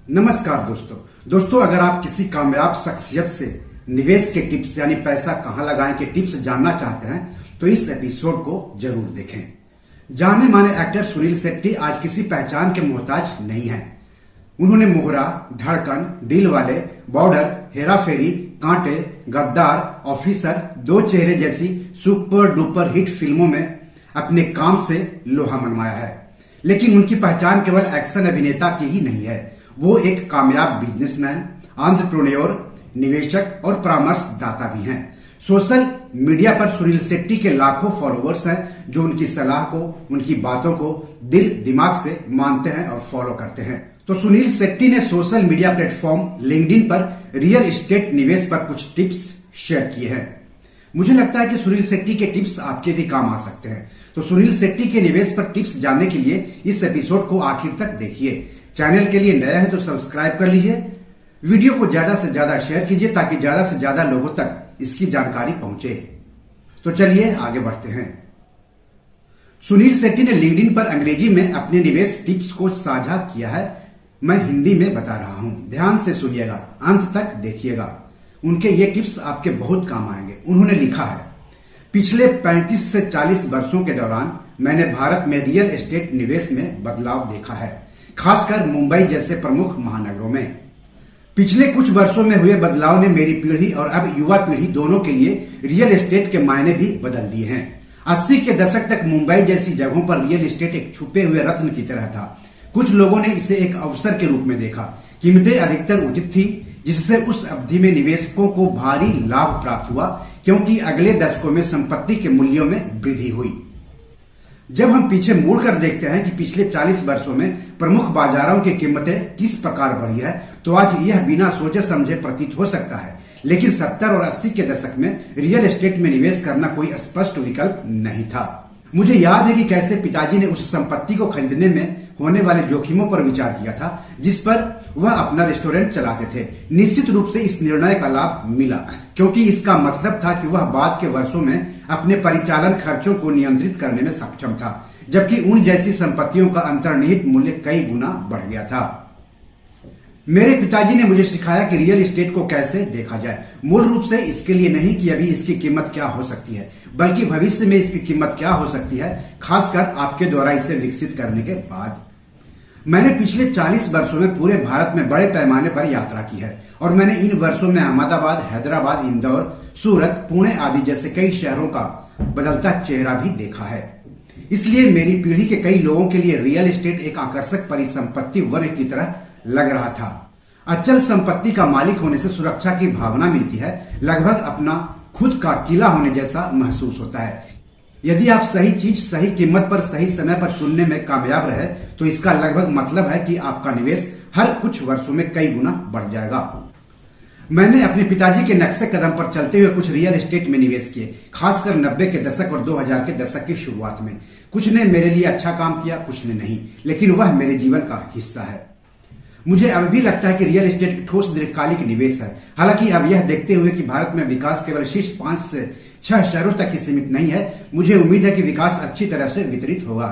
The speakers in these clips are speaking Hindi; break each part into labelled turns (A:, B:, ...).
A: नमस्कार दोस्तों अगर आप किसी कामयाब शख्सियत से निवेश के टिप्स यानी पैसा कहां लगाएं के टिप्स जानना चाहते हैं तो इस एपिसोड को जरूर देखें। जाने माने एक्टर सुनील शेट्टी आज किसी पहचान के मोहताज नहीं हैं। उन्होंने मोहरा, धड़कन, दिल वाले, बॉर्डर, हेरा फेरी, कांटे, गद्दार, ऑफिसर, दो चेहरे जैसी सुपर डुपर हिट फिल्मों में अपने काम से लोहा मनवाया है। लेकिन उनकी पहचान केवल एक्शन अभिनेता की ही नहीं है। वो एक कामयाब बिजनेसमैन, एंटरप्रेन्योर, निवेशक और परामर्शदाता भी हैं। सोशल मीडिया पर सुनील शेट्टी के लाखों फॉलोअर्स हैं जो उनकी सलाह को, उनकी बातों को दिल दिमाग से मानते हैं और फॉलो करते हैं। तो सुनील शेट्टी ने सोशल मीडिया प्लेटफॉर्म लिंक्डइन पर रियल एस्टेट निवेश पर कुछ टिप्स शेयर किए हैं। मुझे लगता है कि सुनील शेट्टी के टिप्स आपके भी काम आ सकते हैं। तो सुनील शेट्टी के निवेश पर टिप्स जानने के लिए इस एपिसोड को आखिर तक देखिए। चैनल के लिए नया है तो सब्सक्राइब कर लीजिए। वीडियो को ज्यादा से ज्यादा शेयर कीजिए ताकि ज्यादा से ज्यादा लोगों तक इसकी जानकारी पहुंचे। तो चलिए आगे बढ़ते हैं। सुनील शेट्टी ने लिंक्डइन पर अंग्रेजी में अपने निवेश टिप्स को साझा किया है। मैं हिंदी में बता रहा हूं, ध्यान से सुनिएगा, अंत तक देखिएगा। उनके ये टिप्स आपके बहुत काम आएंगे। उन्होंने लिखा है, पिछले 35 से 40 वर्षों के दौरान मैंने भारत में रियल एस्टेट निवेश में बदलाव देखा है, खासकर मुंबई जैसे प्रमुख महानगरों में। पिछले कुछ वर्षों में हुए बदलाव ने मेरी पीढ़ी और अब युवा पीढ़ी दोनों के लिए रियल एस्टेट के मायने भी बदल दिए हैं। 80 के दशक तक मुंबई जैसी जगहों पर रियल एस्टेट एक छुपे हुए रत्न की तरह था। कुछ लोगों ने इसे एक अवसर के रूप में देखा। कीमतें अधिकतर उचित थी, जिससे उस अवधि में निवेशकों को भारी लाभ प्राप्त हुआ, क्योंकि अगले दशकों में संपत्ति के मूल्यों में वृद्धि हुई। जब हम पीछे मुड़कर देखते हैं कि पिछले 40 वर्षों में प्रमुख बाजारों की कीमतें किस प्रकार बढ़ी है, तो आज यह बिना सोचे समझे प्रतीत हो सकता है। लेकिन 70 और 80 के दशक में रियल एस्टेट में निवेश करना कोई स्पष्ट विकल्प नहीं था। मुझे याद है कि कैसे पिताजी ने उस संपत्ति को खरीदने में होने वाले जोखिमों पर विचार किया था, जिस पर वह अपना रेस्टोरेंट चलाते थे। निश्चित रूप से इस निर्णय का लाभ मिला, क्योंकि इसका मतलब था कि वह बाद के वर्षों में अपने परिचालन खर्चों को नियंत्रित करने में सक्षम था, जबकि उन जैसी संपत्तियों का अंतर्निहित मूल्य कई गुना बढ़ गया था। मेरे पिताजी ने मुझे सिखाया कि रियल एस्टेट को कैसे देखा जाए। मूल रूप से इसके लिए नहीं कि अभी इसकी कीमत क्या हो सकती है, बल्कि भविष्य में इसकी कीमत क्या हो सकती है, खासकर आपके द्वारा इसे विकसित करने के बाद। मैंने पिछले 40 वर्षों में पूरे भारत में बड़े पैमाने पर यात्रा की है और मैंने इन वर्षों में अहमदाबाद, हैदराबाद, इंदौर, सूरत, पुणे आदि जैसे कई शहरों का बदलता चेहरा भी देखा है। इसलिए मेरी पीढ़ी के कई लोगों के लिए रियल एस्टेट एक आकर्षक परिसंपत्ति वर्ग की तरह लग रहा था। अचल संपत्ति का मालिक होने से सुरक्षा की भावना मिलती है, लगभग अपना खुद का किला होने जैसा महसूस होता है। यदि आप सही चीज सही कीमत पर सही समय पर चुनने में कामयाब रहे तो इसका लगभग मतलब है कि आपका निवेश हर कुछ वर्षों में कई गुना बढ़ जाएगा। मैंने अपने पिताजी के नक्शे कदम पर चलते हुए कुछ रियल एस्टेट में निवेश किए, खासकर 90 के दशक और 2000 के दशक की शुरुआत में। कुछ ने मेरे लिए अच्छा काम किया, कुछ ने नहीं, लेकिन वह मेरे जीवन का हिस्सा है। मुझे अब भी लगता है कि रियल एस्टेट ठोस दीर्घकालिक निवेश है। हालांकि अब यह देखते हुए कि भारत में विकास केवल शीर्ष 5 से 6 शहरों तक ही सीमित नहीं है, मुझे उम्मीद है कि विकास अच्छी तरह से वितरित होगा।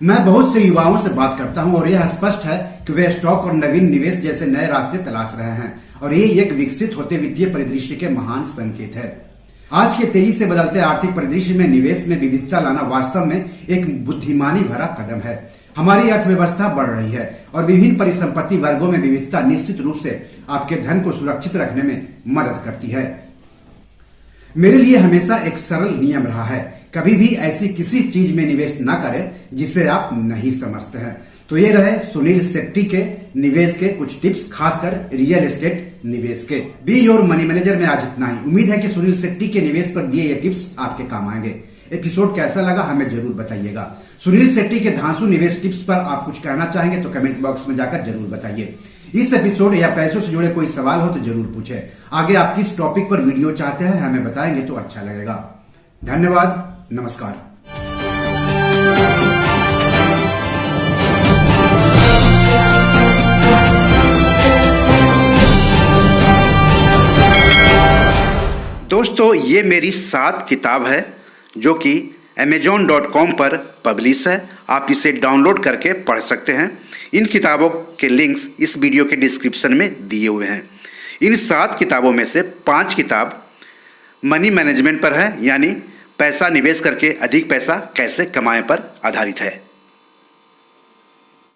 A: मैं बहुत से युवाओं से बात करता हूं और यह स्पष्ट है कि वे स्टॉक और नवीन निवेश जैसे नए रास्ते तलाश रहे हैं और ये एक विकसित होते वित्तीय परिदृश्य के महान संकेत है। आज के तेजी से बदलते आर्थिक परिदृश्य में निवेश में विविधता लाना वास्तव में एक बुद्धिमानी भरा कदम है। हमारी अर्थव्यवस्था बढ़ रही है और विभिन्न परिसंपत्ति वर्गों में विविधता निश्चित रूप से आपके धन को सुरक्षित रखने में मदद करती है। मेरे लिए हमेशा एक सरल नियम रहा है, कभी भी ऐसी किसी चीज में निवेश ना करें जिसे आप नहीं समझते हैं। तो ये रहे सुनील शेट्टी के निवेश के कुछ टिप्स, खासकर रियल एस्टेट निवेश के। बी योर मनी मैनेजर में आज इतना ही। उम्मीद है कि सुनील शेट्टी के निवेश पर दिए ये टिप्स आपके काम आएंगे। एपिसोड कैसा लगा हमें जरूर बताइएगा। सुनील शेट्टी के धांसू निवेश टिप्स पर आप कुछ कहना चाहेंगे तो कमेंट बॉक्स में जाकर जरूर बताइए। इस एपिसोड या पैसों से जुड़े कोई सवाल हो तो जरूर पूछें। आगे आप किस टॉपिक पर वीडियो चाहते हैं हमें बताएंगे तो अच्छा लगेगा। धन्यवाद, नमस्कार। दोस्तों, ये मेरी 7 किताब है जो कि amazon.com पर पब्लिश है। आप इसे डाउनलोड करके पढ़ सकते हैं। इन किताबों के लिंक्स इस वीडियो के डिस्क्रिप्शन में दिए हुए हैं। इन 7 किताबों में से 5 किताब मनी मैनेजमेंट पर है, यानी पैसा निवेश करके अधिक पैसा कैसे कमाएं पर आधारित है।